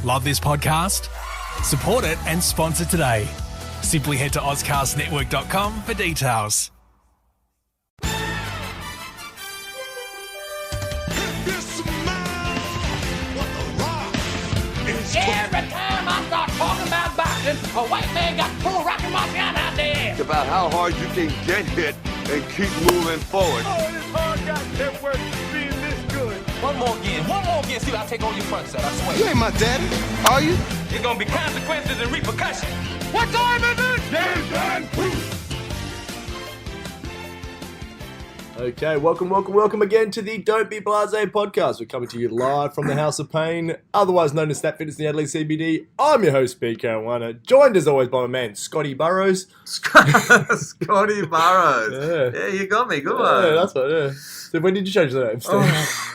Love this podcast? Support it and sponsor today. Simply head to ozcastnetwork.com for details. Every time I start talking about boxing, a white man got full Rocky Marciano out there. It's about how hard you can get hit and keep moving forward. Oh, this hard goddamn work being this good. One more again, see what I take on your front set, I swear. You ain't my daddy, are you? There's gonna be consequences and repercussions. What time is it? Game time. Okay, welcome again to the Don't Be Blasé podcast. We're coming to you live from the House of Pain, otherwise known as Snap Fitness in the Adelaide CBD. I'm your host, Pete Caruana, joined as always by my man, Scotty Burrows. Scotty Burrows. Yeah, you got me. Good one. Yeah, that's right, yeah. So when did you change the name, Steve?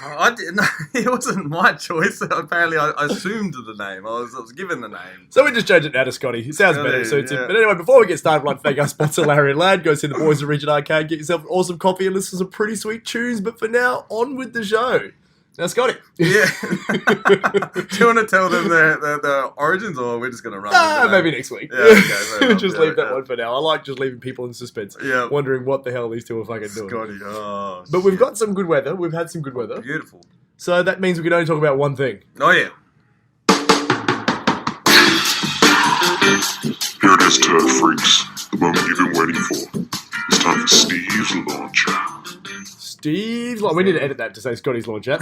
I didn't. It wasn't my choice. Apparently, I assumed the name. I was given the name. So we just changed it now to Scotty. It sounds better. So yeah. But anyway, before we get started, I'd like to thank our sponsor, Larry and Lad. Go see the boys at Region Arcade, get yourself an awesome coffee and listen to some pretty sweet tunes. But for now, on with the show. Now, Scotty. Yeah. Do you want to tell them the origins, or we're just going to run with the maybe name? next week. Yeah, okay, fair enough. Just Yeah, leave that okay. one for now. I like just leaving people in suspense, Yeah. wondering what the hell these two are fucking doing. Scotty. Oh, But we've got some good weather. We've had some good weather. beautiful. So that means we can only talk about one thing. Oh, yeah. Here it is, Turd Freaks. The moment you've been waiting for. It's time for Steve's launcher. Steve's launch. We need to edit that to say Scotty's launch chat.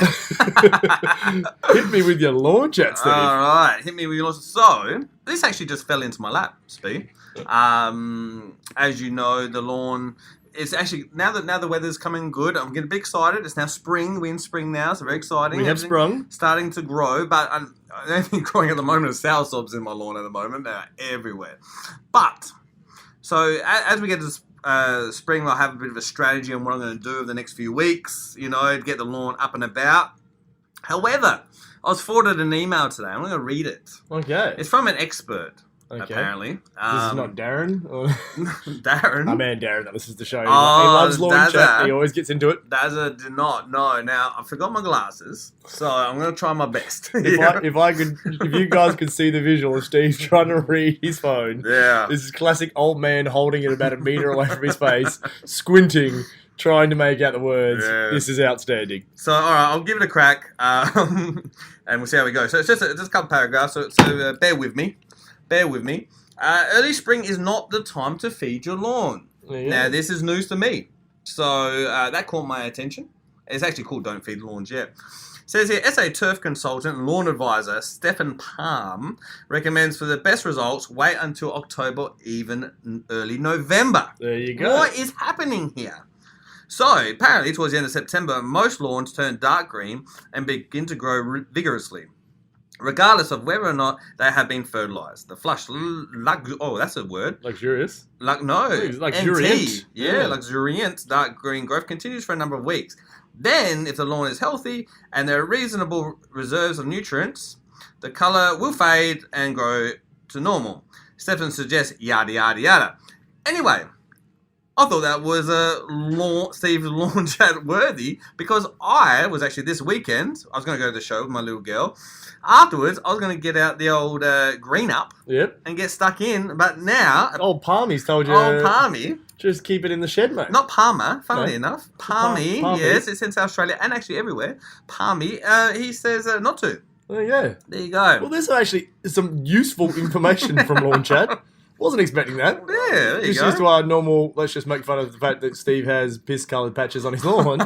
Hit me with your launch chat, Steve. All right, hit me with your. So this actually just fell into my lap, Steve. As you know, the lawn. It's actually now the weather's coming good. I'm getting a bit excited. It's now spring. We're in spring now, so very exciting. We have Everything sprung. starting to grow, but the only thing growing at the moment is soursop's in my lawn at the moment. They're everywhere. But so as we get to spring, I'll have a bit of a strategy on what I'm going to do over the next few weeks. You know, to get the lawn up and about. However, I was forwarded an email today. I'm going to read it. Okay. It's from an expert, Okay. apparently. This is not Darren. Or... Darren. Our man Darren, that listens to the show. He Oh, loves launch chat. Dazza. He always gets into it. Dazza did not know. Now, I forgot my glasses, so I'm going to try my best. If you guys could see the visual of Steve trying to read his phone. Yeah. This is classic old man holding it about a metre away from his face, squinting, trying to make out the words. Yeah. This is outstanding. So, all right, I'll give it a crack, and we'll see how we go. So, it's just a couple paragraphs, so bear with me. Bear with me. Early spring is not the time to feed your lawn. Yeah. Now, this is news to me. So, that caught my attention. It's actually called Don't Feed Lawns Yet. It says here, SA turf consultant and lawn advisor Stefan Palm recommends for the best results, wait until October, even early November. There you go. What is happening here? So, apparently, towards the end of September, most lawns turn dark green and begin to grow vigorously, regardless of whether or not they have been fertilized. The flush, that's a word. Luxurious. Luxuriant. NT. Yeah, luxuriant dark green growth continues for a number of weeks. Then, if the lawn is healthy and there are reasonable reserves of nutrients, the color will fade and grow to normal. Stefan suggests yada yada yada. Anyway, I thought that was Steve's lawn chat worthy, because I was actually this weekend, I was going to go to the show with my little girl. Afterwards, I was going to get out the old green up Yep. and get stuck in. But now, Old Palmy's told you. old Palmy, Just keep it in the shed, mate. not Palmer, funnily No. enough, Palmy, Palmy. yes, it's in South Australia and actually everywhere. Palmy, he says not to. There you go. There you go. Well, there's actually some useful information from Lawn Chat. Wasn't expecting that. Yeah, there you Just go. used to our normal, let's just make fun of the fact that Steve has piss-coloured patches on his lawn.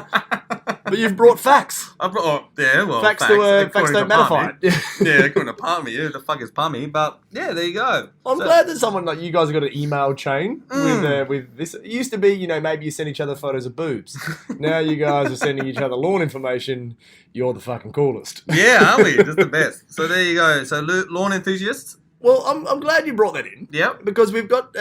But you've brought facts. Facts Facts according don't to matter. Palmy. Yeah, according to Palmy, who the fuck is Palmy? But yeah, there you go. I'm glad that someone like you guys have got an email chain with this. It used to be, maybe you send each other photos of boobs. Now you guys are sending each other lawn information. You're the fucking coolest. Yeah, aren't we? Just the best. So there you go. So lawn enthusiasts. Well, I'm glad you brought that in. Yep. Because we've got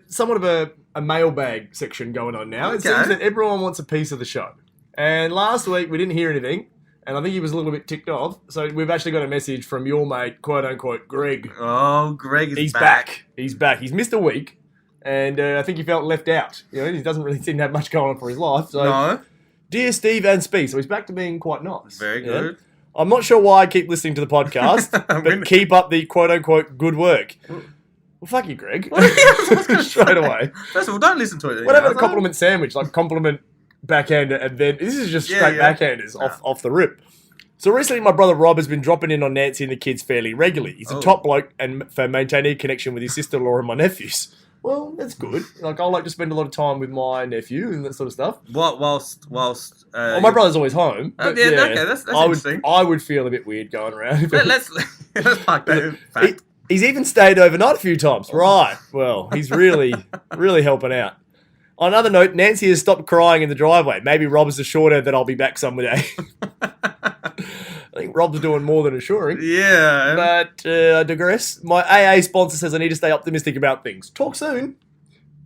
somewhat of a mailbag section going on now. It Okay. seems that everyone wants a piece of the show. And last week we didn't hear anything. And I think he was a little bit ticked off. So we've actually got a message from your mate, quote unquote, Greg. Oh, Greg is He's back. He's back. He's missed a week. And I think he felt left out. He doesn't really seem to have much going on for his life. So, No. dear Steve and Spee. So he's back to being quite nice. Very Yeah? good. I'm not sure why I keep listening to the podcast, but keep up the quote-unquote good work. Well, fuck you, Greg. Straight away. First of all, don't listen to it. Whatever the compliment sandwich, like compliment backhander, and then this is just straight backhanders off the rip. So recently, my brother Rob has been dropping in on Nancy and the kids fairly regularly. He's a top bloke and for maintaining a connection with his sister-in-law and my nephews. Well, that's good. Like, I like to spend a lot of time with my nephew and that sort of stuff. Whilst well, my brother's al's always home. But okay, that's interesting. I would feel a bit weird going around. Let's park that fact. He's even stayed overnight a few times. Right. Well, he's really, really helping out. On another note, Nancy has stopped crying in the driveway. Maybe Rob's assured her that I'll be back someday. I think Rob's doing more than assuring. Yeah. But I digress. My AA sponsor says I need to stay optimistic about things. Talk soon.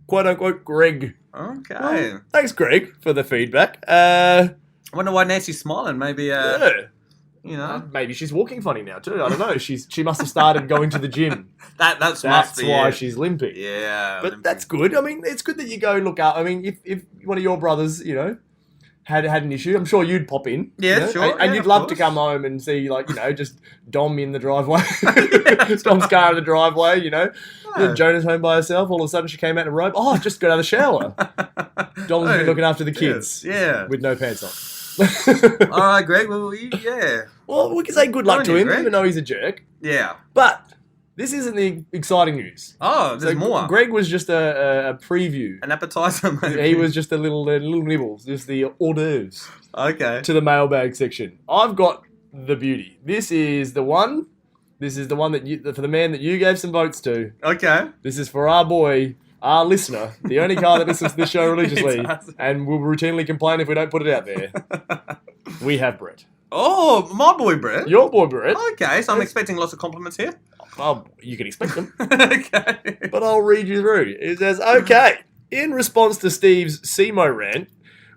Quote unquote, Greg. Okay. Well, thanks, Greg, for the feedback. I wonder why Nancy's smiling. Maybe, you know. Maybe she's walking funny now, too. I don't know. She must have started going to the gym. That's why she's limping. Yeah. But that's good. I mean, it's good that you go and look out. I mean, if one of your brothers, you know, had an issue, I'm sure you'd pop in. Yeah, you know? sure. And you'd love to come home and see, like, you know, just Dom in the driveway. Dom's car in the driveway, you know. Yeah. Jonah's home by herself. All of a sudden she came out in a robe. Oh, just got out of the shower. Dom's been looking after the kids. Yeah. With no pants on. All right, Greg. Well, yeah. Well, we can say good luck to him, Greg. even though he's a jerk. Yeah. But this isn't the exciting news. Oh, there's more. Greg was just a preview. An appetizer, maybe. He was just a little nibbles, just the hors d'oeuvres. Okay. To the mailbag section. I've got the beauty. This is the one. This is the one for the man that you gave some votes to. Okay. This is for our boy, our listener, the only guy that listens to this show religiously, and will routinely complain if we don't put it out there. We have Brett. Oh, my boy Brett. Your boy Brett. Okay, so I'm expecting lots of compliments here. Well, you can expect them. Okay. But I'll read you through. It says, okay, in response to Steve's SEMO rant,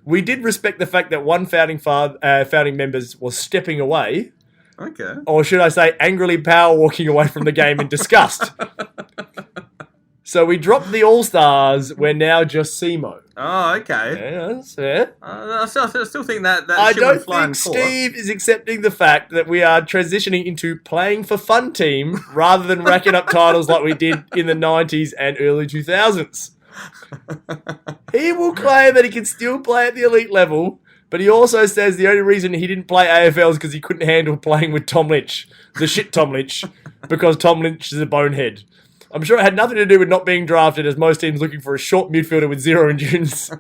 we did respect the fact that one founding members was stepping away. Okay. Or should I say angrily power walking away from the game in disgust. So we dropped the All-Stars. We're now just SEMO. Oh, okay. Yeah, that's fair. I still think that I don't think Steve is accepting the fact that we are transitioning into playing for fun team rather than racking up titles like we did in the 90s and early 2000s. He will claim that he can still play at the elite level, but he also says the only reason he didn't play AFL is because he couldn't handle playing with Tom Lynch, the shit Tom Lynch, because Tom Lynch is a bonehead. I'm sure it had nothing to do with not being drafted, as most teams looking for a short midfielder with zero endurance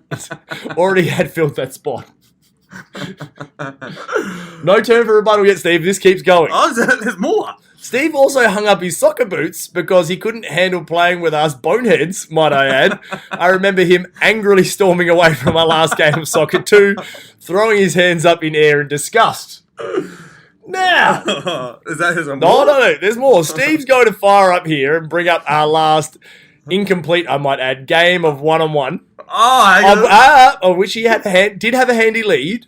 already had filled that spot. No turn for rebuttal yet, Steve. This keeps going. Oh, there's more. Steve also hung up his soccer boots because he couldn't handle playing with us boneheads, might I add. I remember him angrily storming away from our last game of soccer too, throwing his hands up in air in disgust. Now, is that his own? No, there's more. Steve's going to fire up here and bring up our last incomplete, I might add, game of one-on-one. Of which he did have a handy lead.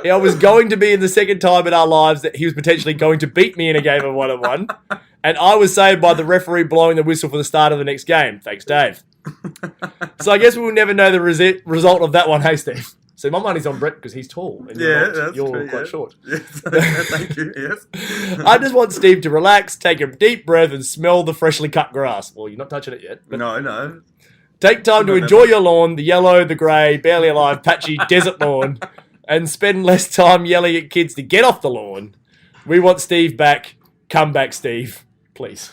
I was going to be in the second time in our lives that he was potentially going to beat me in a game of one-on-one. And I was saved by the referee blowing the whistle for the start of the next game. Thanks, Dave. So I guess we will never know the result of that one, hey, Steve? So my money's on Brett because he's tall. And you're quite short. Yes. Thank you, yes. I just want Steve to relax, take a deep breath, and smell the freshly cut grass. Well, you're not touching it yet. But No. Take time to enjoy your lawn, the yellow, the grey, barely alive, patchy desert lawn, and spend less time yelling at kids to get off the lawn. We want Steve back. Come back, Steve. Please.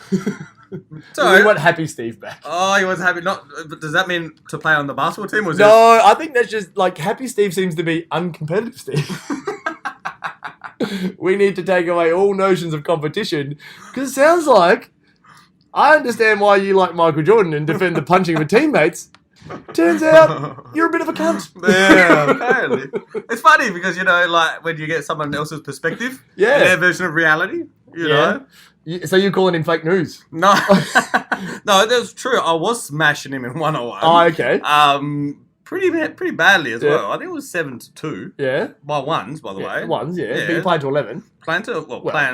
So, we want happy Steve back. Oh, he was happy. But does that mean to play on the basketball team? No, I think that's just like happy Steve seems to be uncompetitive Steve. We need to take away all notions of competition because it sounds like I understand why you like Michael Jordan and defend the punching of teammates. Turns out you're a bit of a cunt. Yeah, apparently. It's funny because, like when you get someone else's perspective, their version of reality, you know. So you're calling him fake news? No. No, that's true. I was smashing him in 101. Oh, okay. pretty badly as Yeah. well. I think it was 7-2 Yeah. by ones, by the Yeah, way. ones, yeah. Yeah. But you played to 11. Playing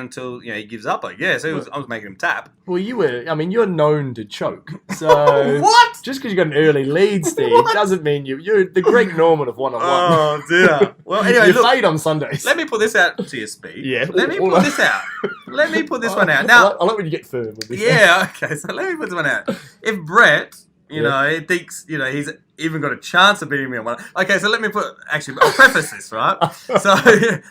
until he gives up. I guess I was making him tap. Well, you're known to choke. So What? just because you got an early lead, Steve, doesn't mean you're the Greg Norman of one-on-one. Oh dear. Well, anyway, You look. fade on Sundays. Let me put this out to you, Speed. Yeah. Let me All put right. this out. Let me put this one out. Now, I like when you get firm with this. yeah, okay, so let me put this one out. If Brett, he thinks, he's even got a chance of beating me on one. Okay, so let me I'll preface this, right? So,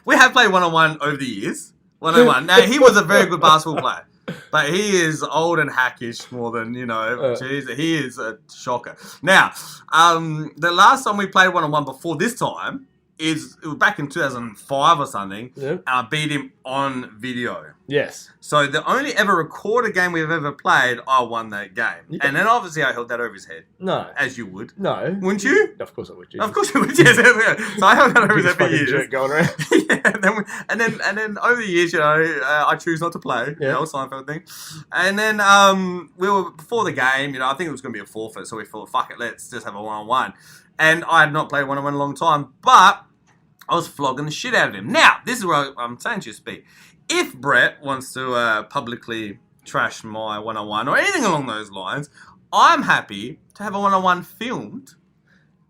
we have played one-on-one over the years. One-on-one. Now, he was a very good basketball player. But he is old and hackish more than, jeez, he is a shocker. Now, the last time we played one-on-one before this time, it was back in 2005 or something, Yep. and I beat him on video. Yes. So the only ever recorded game we've ever played, I won that game. Yeah. And then obviously I held that over his head, No. as you would. No. Wouldn't you? Of course I would. Jesus. Of course you would, yes. So I held that over his Biggest head for fucking years. jerk going around. Yeah, and then over the years, I choose not to play, Yeah. Seinfeld thing. And then we were before the game, I think it was going to be a forfeit, so we thought, fuck it, let's just have a one-on-one. And I had not played one-on-one in a long time, but I was flogging the shit out of him. Now, this is where I'm saying to you, Speed. If Brett wants to publicly trash my one-on-one or anything along those lines, I'm happy to have a one-on-one filmed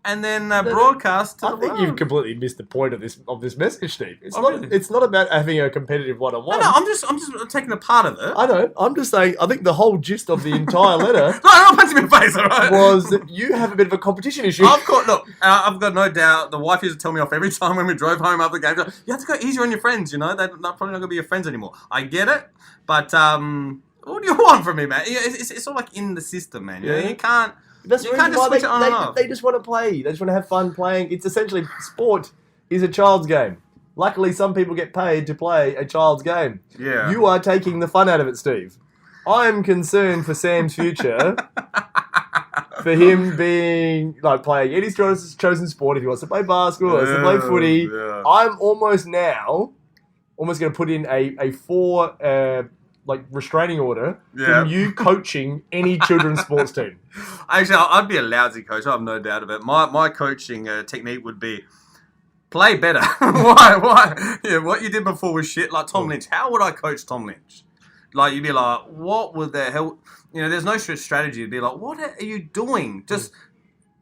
and then broadcast to I the think world. you've completely missed the point of this message, Steve. It's Oh, not. really? It's not about having a competitive one-on-one. No, I'm just taking a part of it. I know. I'm just saying. I think the whole gist of the entire letter No, don't punch me in the face, all right? was that you have a bit of a competition issue. I've got no doubt. The wife used to tell me off every time when we drove home after the game. You have to go easier on your friends, They're probably not going to be your friends anymore. I get it, but what do you want from me, man? It's all like in the system, man. Yeah. You can't. That's You the can't reason just why switch it on and off. they just want to play. They just want to have fun playing. It's essentially sport is a child's game. Luckily, some people get paid to play a child's game. Yeah. You are taking the fun out of it, Steve. I am concerned for Sam's future. For him being playing any chosen sport, if he wants to play basketball, wants to play footy. Yeah. I'm almost going to put in a 4 restraining order Yeah. from you coaching any children's sports team. Actually, I'd be a lousy coach. I have no doubt about it. My coaching technique would be play better. Why? Yeah, what you did before was shit. Like Tom Lynch. How would I coach Tom Lynch? Like, you'd be like, what would the hell... there's no strategy. You'd be like, what are you doing? Just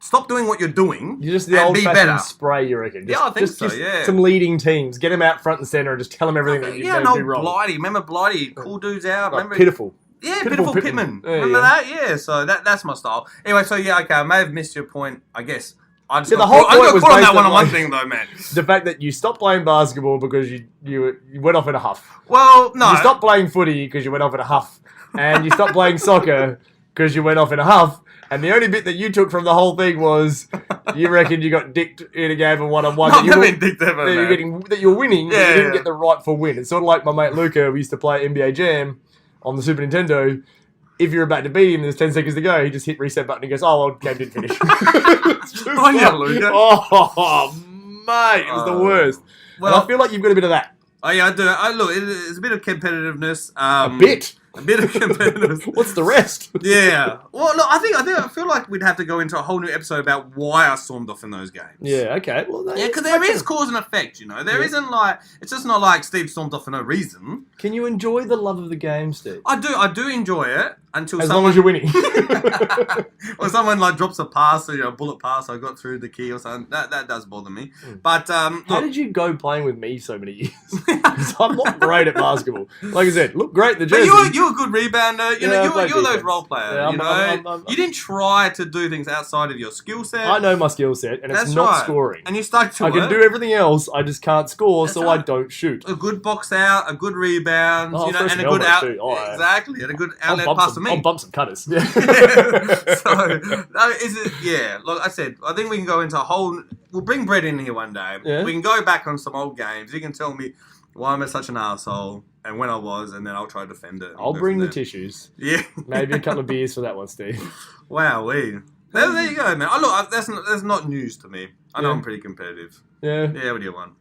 stop doing what you're doing You're just the and be better. old-fashioned spray, you reckon? Yeah, I think so, yeah. Some leading teams. Get them out front and centre and just tell them everything that you do wrong. Blighty. Remember Blighty? Cool dudes out. Like Remember? pitiful. Yeah, Pitiful Pitiful Pittman. Yeah, Remember yeah. that? Yeah, so that's my style. Anyway, so yeah, okay, I may have missed your point, I guess. I just Yeah, got the whole caught- I point got was caught on based that on, one-on-one like- thing, though, man. The fact that you stopped playing basketball because you went off in a huff. Well, no. You stopped playing footy because you went off in a huff. And you stopped playing soccer because you went off in a huff. And the only bit that you took from the whole thing was you reckon you got dicked in a game of one-on-one. No, that you I've were- never been dicked ever, man. that you were winning, but Yeah, you didn't yeah. get the rightful win. It's sort of like my mate Luca, who used to play NBA Jam on the Super Nintendo. If you're about to beat him, there's 10 seconds to go, he just hit reset button and goes, oh, well, game didn't finish. It's just On you, like- Luca. Oh, mate, it was the worst. well- and I feel like you've got a bit of that. Oh, yeah, I do. Look, it's a bit of competitiveness. A bit? A bit of competitiveness. What's the rest? Yeah. Well, look, I feel like we'd have to go into a whole new episode about why I stormed off in those games. Yeah, okay. Well, Yeah, because there is cause and effect, There isn't like, it's just not like Steve stormed off for no reason. Can you enjoy the love of the game, Steve? I do enjoy it until As someone... long as you're winning. or someone like drops a pass or a bullet pass, I got through the key or something. That does bother me. But How look, did you go playing with me so many years? Because I'm not great at basketball. Like I said, look great in the but jersey. you're a good rebounder. Yeah, I You're play those defense. role players. Yeah, I'm- You didn't try to do things outside of your skill set. I know my skill set, and That's it's not right. scoring. And you stuck to I it. can do everything else, I just can't score, That's so right. I don't shoot. A good box out, a good rebound, Oh, first and a and good elbows out. too. Oh, yeah. Exactly, and a good I'll outlet bump pass some, to I'll me. bump some cutters. Yeah. So, no, is it? Yeah, like I said, I think we can go into a whole. We'll bring Brett in here one day. Yeah. We can go back on some old games. You can tell me why I'm such an asshole and when I was, and then I'll try to defend it. I'll Go bring from the there. tissues. Yeah. Maybe a couple of beers for that one, Steve. Wow, there you go, man. Oh, look, that's not news to me. I know Yeah. I'm pretty competitive. Yeah, Yeah, what do you want?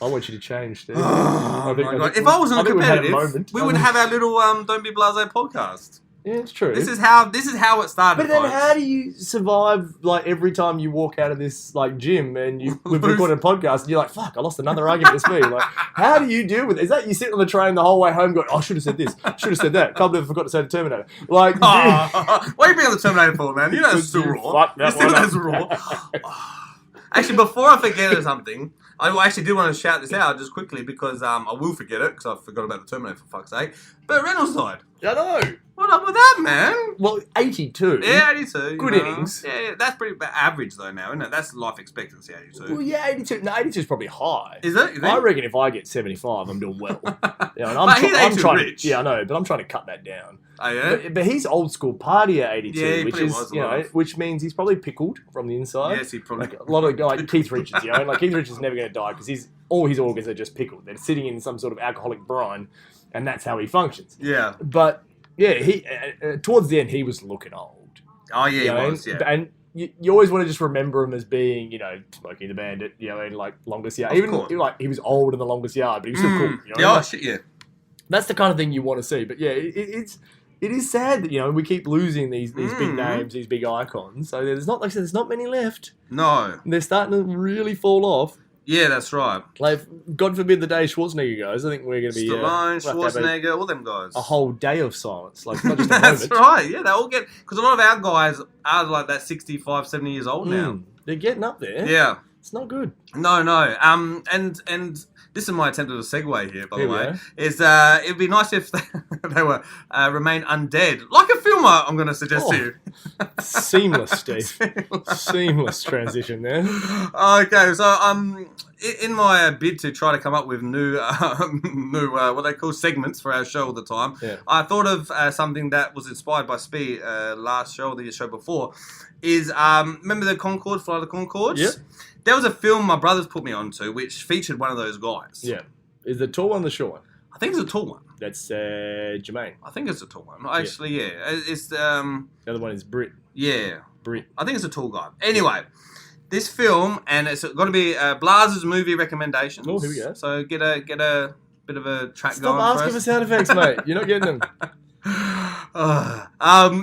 I want you to change, Steve. Oh, I think my God. If I wasn't I think we've had a competitive, moment. we would have our little Don't Be Blase podcast. Yeah, it's true. This is how it started. But then, folks. how do you survive? Like every time you walk out of this like gym and we've recorded a podcast, and you're like, "Fuck, I lost another argument this week." Like, how do you deal with it? Is that you sitting on the train the whole way home going, "Oh, I should have said this, should have said that." Can't believe I forgot to say the Terminator. Like, What are you being on the Terminator for, man? You know it's still raw. Fuck that You still one know it's raw. Actually, before I forget something, I actually do want to shout this out just quickly because I will forget it because I forgot about the Terminator for fuck's sake. But Reynolds died. I know. What up with that, man? Well, 82. Yeah, 82. Good innings. Yeah, that's pretty average though now, isn't it? That's life expectancy, 82. Well, yeah, 82. No, 82 is probably high. Is it? You think? I reckon if I get 75, I'm doing well. Yeah, and But he's I'm 82 trying. rich. Yeah, I know, but I'm trying to cut that down. Oh, yeah? But he's old school party at 82, Yeah, he which probably is was a you lot know, of- which means he's probably pickled from the inside. Yes, he probably... Like a lot of like Keith Richards, you know, like Keith Richards is never going to die because all his organs are just pickled. They're sitting in some sort of alcoholic brine, and that's how he functions. Yeah. But yeah, he towards the end he was looking old. Oh, yeah, You he know, was, yeah. And you always want to just remember him as being, you know, Smokey the Bandit, you know, in like Longest Yard. Of Even course. like he was old in the Longest Yard, but he was still cool. You know? Yeah, oh, Like, shit, yeah. that's the kind of thing you want to see. But yeah, it is sad that, you know, we keep losing these big names, these big icons. So there's not, like I said, there's not many left. No. They're starting to really fall off. Yeah, that's right. Like, God forbid the day Schwarzenegger goes. I think we're going to be Stallone, we'll have to have Schwarzenegger, all them guys. a whole day of silence. Like, not just a That's moment. right, yeah, they all get... Because a lot of our guys are like that 65, 70 years old now. They're getting up there. Yeah. It's not good. No. And this is my attempt at a segue here, by Here the we way. go. Is it'd be nice if they were remain undead, like a filmer. I'm going to suggest to you. Seamless, Steve. Seamless transition there. Okay, so in my bid to try to come up with new what they call segments for our show all the time, Yeah. I thought of something that was inspired by Spee last show, the show before. Is remember the Concorde, Flight of the Concords? Yep. There was a film my brothers put me onto which featured one of those guys. Yeah. Is the tall one the short one? I think it's a tall one. That's Jermaine. I think it's a tall one. Actually, yeah. It's The other one is Brit. yeah. Brit. I think it's a tall guy. Anyway, this film, and it's going to be Blaz's movie recommendations. Oh, here we go. So get a bit of a track Stop going asking for for us. sound effects, mate. You're not getting them.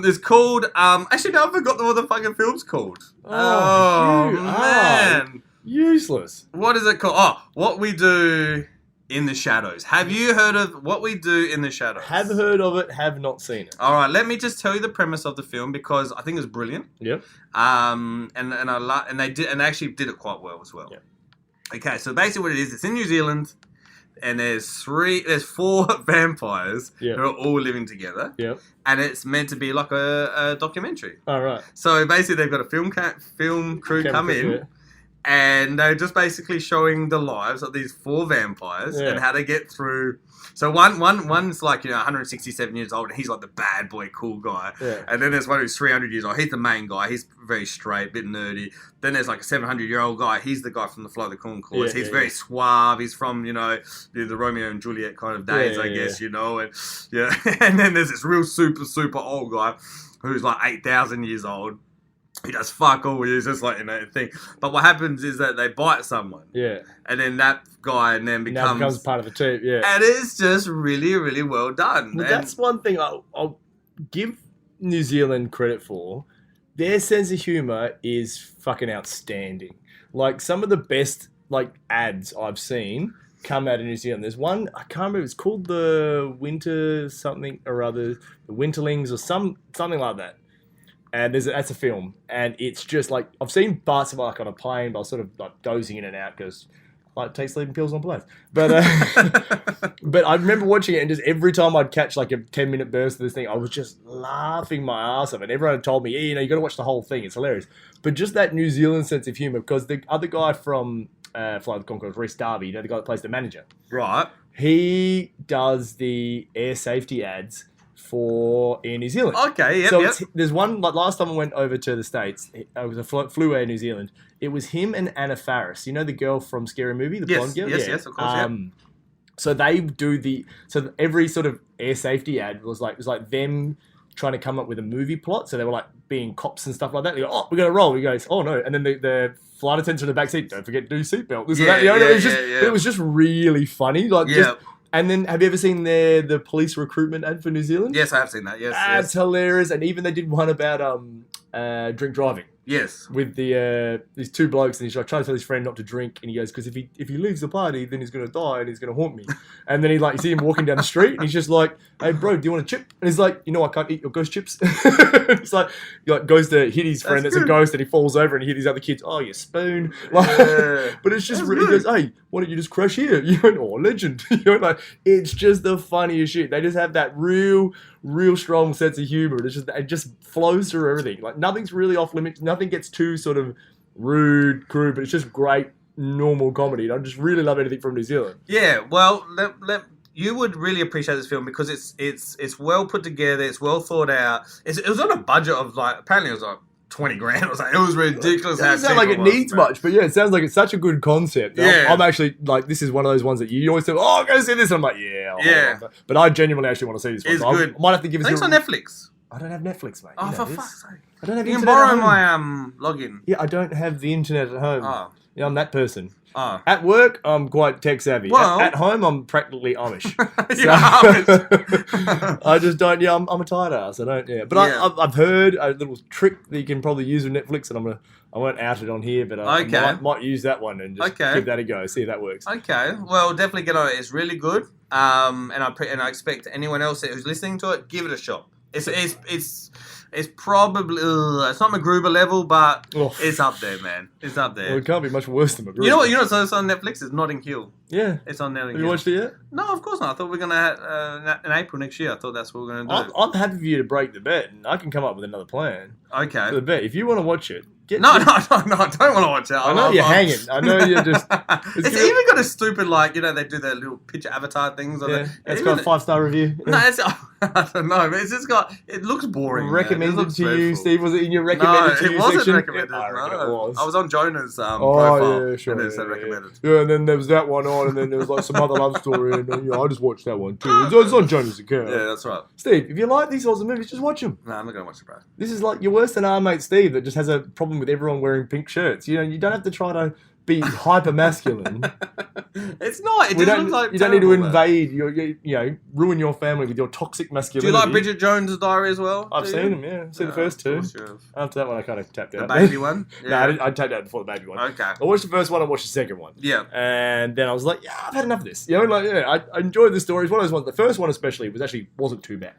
It's called. Actually, no, I forgot what the fucking film's called. Oh, you man, Useless. what is it called? Oh, What We Do in the Shadows. Have you heard of What We Do in the Shadows? Have heard of it, have not seen it. All right, let me just tell you the premise of the film because I think it's brilliant. Yep. And they actually did it quite well as well. Yep. Okay, so basically what it is, it's in New Zealand, and there's 4 vampires Yep. who are all living together, Yep. and it's meant to be like a documentary. All right. So basically, they've got a film crew come in, Yeah. and they're just basically showing the lives of these 4 vampires Yeah. and how they get through. So one's like 167 years old, and he's like the bad boy, cool guy. Yeah. And then there's one who's 300 years old. He's the main guy. He's very straight, bit nerdy. Then there's like a 700-year-old guy. He's the guy from the Flight of the Conchords. Yeah, He's yeah, very yeah. suave. He's from the Romeo and Juliet kind of days, Yeah, I yeah, guess, And yeah. And then there's this real super old guy who's like 8,000 years old. He does fuck all. He's just like thing. But what happens is that they bite someone, Yeah. and then that guy and then Now becomes part of the team. Yeah. and it's just really, really well done. Well, And- that's one thing I'll give New Zealand credit for. Their sense of humor is fucking outstanding. Like some of the best like ads I've seen come out of New Zealand. There's one I can't remember. It's called the Winter something or other, the Winterlings or something like that. And that's a film, and it's just like I've seen parts of it like on a plane, but I was sort of like dozing in and out because I like take sleeping pills on planes. But but I remember watching it, and just every time I'd catch like a 10-minute burst of this thing, I was just laughing my ass off. And everyone had told me, you got to watch the whole thing; it's hilarious. But just that New Zealand sense of humor, because the other guy from Flight of the Conchords, Rhys Darby, the guy that plays the manager, right. he does the air safety ads for Air New Zealand. Okay, yep, So yep. there's one, like last time I went over to the States, it was a flew Air New Zealand. It was him and Anna Faris. You know the girl from Scary Movie, the Yes, blonde girl? yes, of course, yeah. So they do so every sort of air safety ad was like them trying to come up with a movie plot. So they were like being cops and stuff like that. They go, we're going to roll. He goes, oh no. And then the flight attendants in the back seat, don't forget to do seatbelt. This and Yeah, that. It was yeah, just, yeah. it was just really funny. Like Yeah. just And then, have you ever seen the police recruitment ad for New Zealand? Yes, I have seen that. Yes, That's hilarious. And even they did one about drink driving. yes. With these two blokes, and he's like trying to tell his friend not to drink, and he goes, because if he leaves the party, then he's gonna die and he's gonna haunt me. And then you see him walking down the street, and he's just like, "Hey, bro, do you want a chip?" And he's like, "You know, I can't eat your ghost chips." It's like, he goes to hit his friend that's a ghost, and he falls over and he hit his other kids. "Oh, you spoon!" But it's just really, he goes, "Hey, why don't you just crash here?" Legend. It's just the funniest shit. They just have that real strong sense of humor. It just flows through everything. Like nothing's really off limits. Nothing gets too sort of rude, crude, but it's just great normal comedy. I just really love anything from New Zealand. Yeah, well, you would really appreciate this film because it's well put together. It's well thought out. It was on a budget of apparently it was like 20 grand or something. It was ridiculous. It doesn't sound like it needs much, but yeah, it sounds like it's such a good concept. Yeah. I'm actually this is one of those ones that you always say, "Oh, go see this." I'm like, yeah. But I genuinely actually want to see this one. It's So good. I might have to give it. I think it's on Netflix. I don't have Netflix, mate. Oh, You know for this. fuck's sake! I don't have You can internet borrow at home. my login. Yeah, I don't have the internet at home. Oh. Yeah, I'm that person. Oh. At work, I'm quite tech savvy. Well- At home, I'm practically Amish. You're Amish. I just don't. Yeah, I'm a tight ass. I don't. Yeah, but Yeah. I've heard a little trick that you can probably use with Netflix, and I won't out it on here, but I Okay. might use that one and just Okay. give that a go. See if that works. Okay, well, definitely get on it. It's really good. And I expect anyone else who's listening to it, give it a shot. It's probably it's not MacGruber level, but Oof. it's up there, man. It's up there. Well, it can't be much worse than MacGruber. You know what? So it's on Netflix. It's Notting Hill. Yeah. It's on Notting Have you Hill. watched it yet? No, of course not. I thought we were gonna have in April next year. I thought that's what we are gonna do. I'm happy for you to break the bet, and I can come up with another plan Okay. for the bet. If you want to watch it, No, I don't want to watch it. I know you're hanging. I know you're just. It's good. even got a stupid they do their little picture avatar things. On Yeah, it. it's Even- got a 5-star review. No, I don't know, but it's just it looks boring. man. It Recommended looks to you, dreadful. Steve. Was it in your recommended No, to it you wasn't section? recommended. I reckon no. it was. I was on Jonah's profile. Yeah, sure. And it Yeah, said yeah. recommended. Yeah, and then there was that one on, and then there was like some other love story, and then, I just watched that one too. It's on Jonas' account. Yeah, that's right. Steve, if you like these sorts of movies, just watch them. No, I'm not going to watch it, bro. This is like you're worse than our mate Steve that just has a problem with everyone wearing pink shirts. You don't have to try to be hyper masculine. It's not. It just looks like You don't need to terrible, man. invade ruin your family with your toxic Do masculinity. you like Bridget Jones' Diary as well? I've Do seen you? them, yeah. Seen the Yeah, first of two. course you have. After that one, I kind of tapped The out. baby one? No, Yeah. I tapped out before the baby one. Okay. I watched the first one, I watched the second one. Yeah. And then I was like, yeah, I've had enough of this. I enjoyed the stories. One of those ones, the first one especially, wasn't too bad.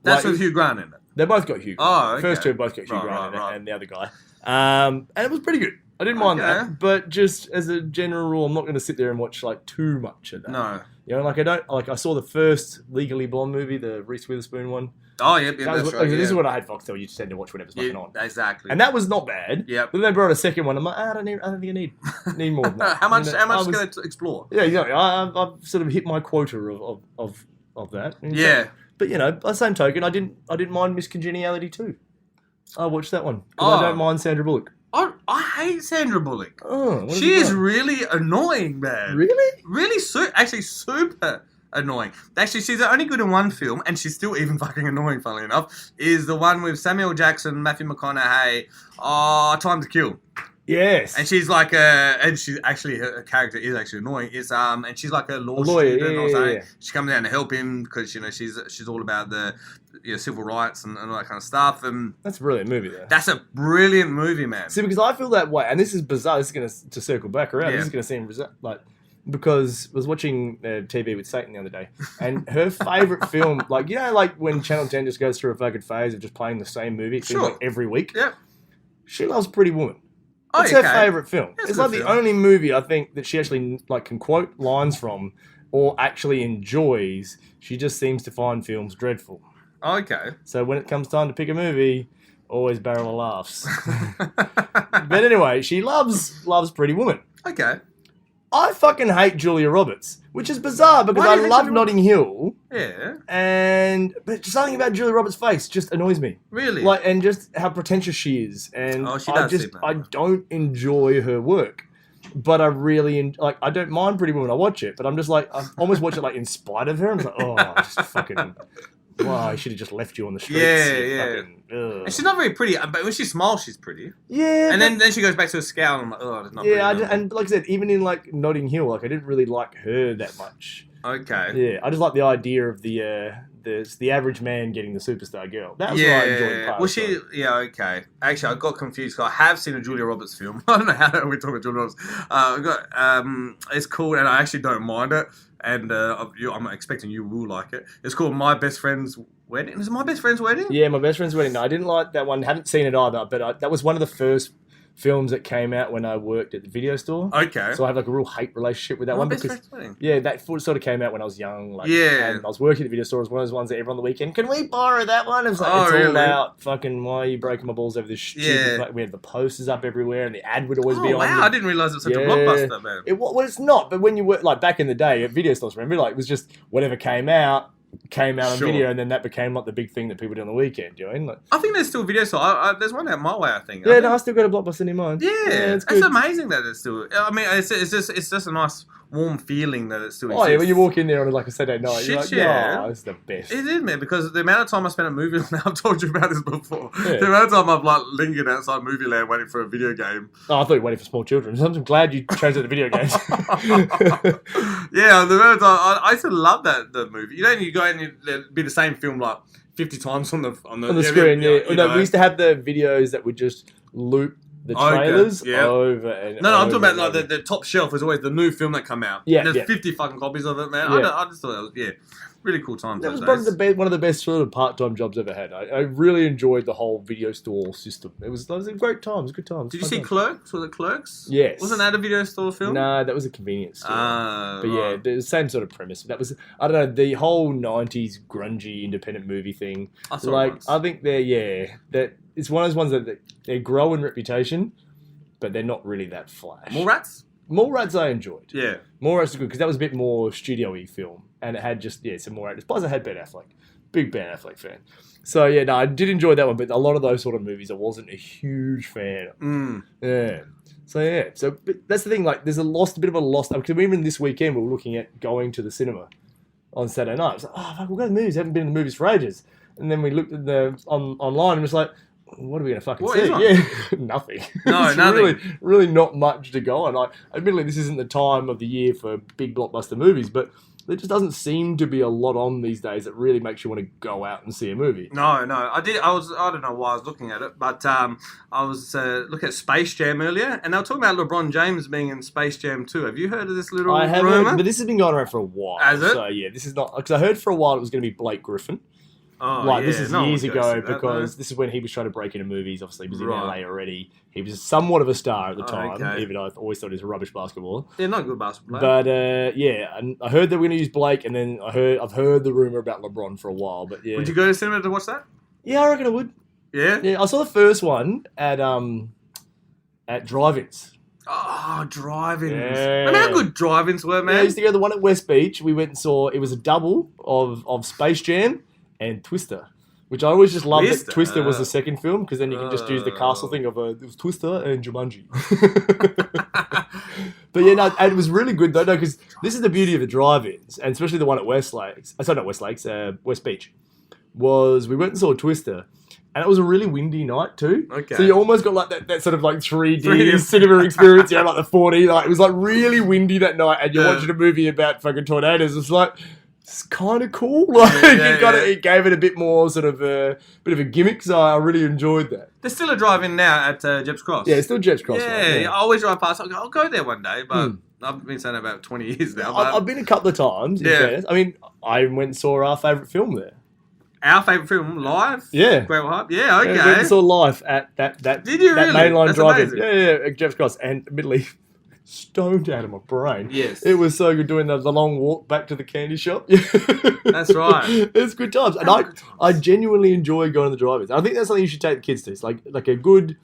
That's Like, with Hugh Grant in it. They both got Hugh Grant. Oh, okay. The first two both got Hugh Right, Grant in right. it, and the other guy. And it was pretty good. I didn't mind Okay. that. But just as a general rule, I'm not going to sit there and watch too much of that. No. I saw the first Legally Blonde movie, the Reese Witherspoon one. Oh, yep, That that's was- right. This is yeah. what I had Foxtel. You just tend to watch whatever's fucking on. Exactly. And that was not bad. Yep. But then they brought a second one. I'm like, I don't think I need more than that. how much? You know, How much I is was- going to explore? Yeah, I've sort of hit my quota of that. And so- Yeah. but by the same token, I didn't mind Miss Congeniality too. I watched that one. 'Cause I Oh. don't mind Sandra Bullock. I hate Sandra Bullock. Oh, what have She you is got? really annoying, man. Really? Really, actually super annoying. Actually, she's only good in one film, and she's still even fucking annoying, funnily enough, is the one with Samuel Jackson, Matthew McConaughey, Time to Kill. Yes. And she's like and she's actually, her character is actually annoying. It's and she's like a law lawyer, student or yeah, something. yeah. She comes down to help him because she's all about the civil rights and all that kind of stuff. And That's a brilliant movie, though. that's a brilliant movie, man. See, because I feel that way, and this is bizarre. This is going to circle back around. Yeah. This is going to seem like because I was watching TV with Satan the other day, and her favorite film, like when Channel 10 just goes through a fucking phase of just playing the same movie, it seems Sure. like every week. Yep. She loves Pretty Woman. Oh, It's her okay. favorite film. That's It's a like good the film. only movie I think that she actually can quote lines from or actually enjoys. She just seems to find films dreadful. Okay. So when it comes time to pick a movie, always barrel of laughs. But anyway, she loves Pretty Woman. Okay. I fucking hate Julia Roberts, which is bizarre because Why do I you hate love Julia Notting Hill, Yeah. but something about Julia Roberts' face just annoys me. Really? And just how pretentious she is, and Oh, she does seem that I way. don't enjoy her work. But I really I don't mind Pretty Woman. I watch it, but I'm just like I almost watch it in spite of her. I'm just like, oh, just fucking. Wow, I should have just left you on the streets. Yeah, you yeah. fucking, ugh. And she's not very pretty, but when she smiles, she's pretty. Yeah, And but- then she goes back to a scowl, and I'm like, oh, it's not yeah, pretty. and like I said, even in Notting Hill, I didn't really like her that much. Okay. Yeah, I just like the idea of the average man getting the superstar girl. That was what I enjoyed. Part Well, of the story. yeah, okay. Actually, I got confused. 'Cause I have seen a Julia Roberts film. I don't know how we're talking about Julia Roberts. It's cool, and I actually don't mind it. And I'm expecting you will like it. It's called My Best Friend's Wedding. Is it My Best Friend's Wedding? Yeah, My Best Friend's Wedding. No, I didn't like that one. Haven't seen it either, but that was one of the first films that came out when I worked at the video store. Okay. So I have like a real hate relationship with that My one Best because Friend's Wedding. yeah, that sort of came out when I was young. Like, Yeah. and I was working at the video store. It was one of those ones that every on the weekend, can we borrow that one? It was like, Oh, it's all really? about fucking why are you breaking my balls over this stupid. Yeah. Like, we had the posters up everywhere, and the ad would always be Oh, on. wow. the- I didn't realise it was such a Yeah. blockbuster, man. Well, it's not. But when you were like back in the day at video stores, remember, like it was just whatever came out on Sure. video, and then that became like the big thing that people did on the weekend. You know, like, I think there's still video store. There's one out my way, I think. yeah, no, I still got a Blockbuster in mind. Yeah, it's it's good. amazing that it's still. I mean, it's just a nice warm feeling that it still Oh exists. yeah, when you walk in there on like a Saturday night, Shit, you're like, yeah. oh, this is the best. It is, man, because the amount of time I spent at Movieland, I've told you about this before. Yeah. The amount of time I've like lingered outside Movieland waiting for a video game. Oh, I thought you were waiting for small children. So I'm glad you chose it to video games. Yeah, the amount of time I used to love the movie. You know, you go and it'd be the same film like 50 times on the on the screen, yeah. you No, know. we used to have the videos that would just loop the Okay, trailers yeah. over and No, I'm over talking about and like over. the top shelf is always the new film that come out. Yeah, There's yeah. 50 fucking copies of it, man. Yeah. I just thought that was, really cool times. That was those probably days. one of the best sort of part-time jobs I've ever had. I really enjoyed the whole video store system. It was a great time. It was a good time. Did you see Clerks? Was it Clerks? Yes. Wasn't that a video store film? No, that was a convenience store. But yeah, right. the same sort of premise. That was, I don't know, the whole 90s grungy independent movie thing. I saw it Like, once. I think that it's one of those ones that they grow in reputation, but they're not really that flash. More rats? Mallrats I enjoyed. Yeah. Mallrats was good because that was a bit more studio-y film, and it had just some more actors. Plus, it had Ben Affleck, big Ben Affleck fan. So yeah, no, I did enjoy that one, but a lot of those sort of movies I wasn't a huge fan of. Mm. Yeah. So but that's the thing. Like, there's a bit of a lost. Because even this weekend we were looking at going to the cinema on Saturday night. I was like, oh fuck, we'll go to the movies. Haven't been in the movies for ages. And then we looked at online and was like, what are we going to fucking What see? is on? Yeah, nothing. No, It's nothing. Really not much to go on. Admittedly, this isn't the time of the year for big blockbuster movies, but there just doesn't seem to be a lot on these days that really makes you want to go out and see a movie. No, I don't know why I was looking at it, but I was looking at Space Jam earlier, and they were talking about LeBron James being in Space Jam 2. Have you heard of this little I haven't, rumor? but this has been going around for a while. Has it? So yeah, this is not because I heard for a while it was going to be Blake Griffin. Oh, Like, yeah, this is no one years goes ago to that, because this is when he was trying to break into movies. Obviously, he was in Right. LA already. He was somewhat of a star at the Oh, time, okay. even though I always thought he was a rubbish basketballer. Yeah, not a good basketball player. But yeah, and I heard they were going to use Blake, and then I've heard the rumor about LeBron for a while. But yeah, Would you go to cinema to watch that? yeah, I reckon I would. Yeah? Yeah, I saw the first one at drive-ins. Oh, drive-ins. Yeah. Remember how good drive-ins were, Yeah, I man? used to go to the one at West Beach. We went and saw. It was a double of Space Jam and Twister. Which I always just loved Twister? that Twister was the second film because then you can just use the castle thing of it was Twister and Jumanji. But yeah, no, and it was really good though, because this is the beauty of the drive-ins, and especially the one at West Lakes. Sorry, not West Lakes, West Beach. Was we went and saw Twister, and it was a really windy night too. Okay. So you almost got like that sort of like 3D 3D. cinema experience. Yeah, like the 4D. Like it was like really windy that night, and you're Yeah. watching a movie about fucking tornadoes. It's like. It's kind of cool. Like it gave it a bit more sort of a bit of a gimmick. So I really enjoyed that. There's still a drive-in now at Jepp's Cross. Yeah, it's still Jets Cross. Yeah, right? I always drive past. I'll go there one day, but I've been saying that about 20 years now. But I've been a couple of times. In Yeah. fairness. I mean, I went and saw our favourite film there. our favourite film, Live? Yeah. Great Hype? Yeah, Yeah, okay. went and saw Live at that Did you that really? mainline That's drive-in. amazing. Yeah, at Jeff's Cross, and admittedly, stoned out of my brain. Yes. It was so good doing the long walk back to the candy shop. That's right. It's good times. And That's good times. I genuinely enjoy going to the drive-ins. I think that's something you should take the kids to. It's like a good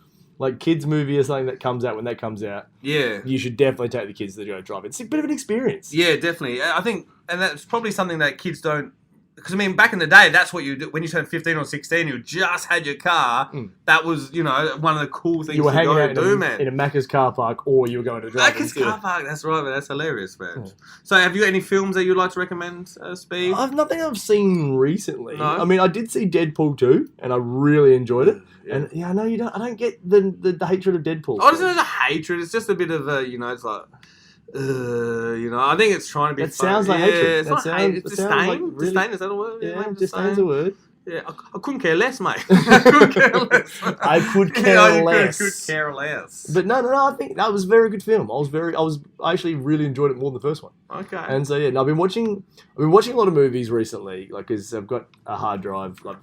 kids movie or something that comes out when that comes out. Yeah. You should definitely take the kids to go drive-in. It's a bit of an experience. Yeah, definitely. I think, and that's probably something that kids don't. Because I mean, back in the day, that's what you do when you turned 15 or 16. You just had your car. That was, one of the cool things You were to hanging go out and do, man. in a Macca's car park, or you were going to the drive-in. Macca's car park. That's right, man. That's hilarious, man. So, have you got any films that you'd like to recommend, Speed? I've nothing I've seen recently. No? I mean, I did see Deadpool 2, and I really enjoyed it. Yeah. And yeah, I know I don't get the hatred of Deadpool. Oh, it's not a hatred. It's just a bit of a, it's like I think it's trying to be. That sounds like hatred. It's That not sounds- hate. It's it sounds like disdain. really- Disdain, is that a word? Yeah, disdain's a word. Yeah, I couldn't care less, mate. I couldn't care less. I could care Yeah, you less. could care less. But no, I think that was a very good film. I actually really enjoyed it more than the first one. Okay. And so yeah, and I've been watching a lot of movies recently, like because I've got a hard drive. Like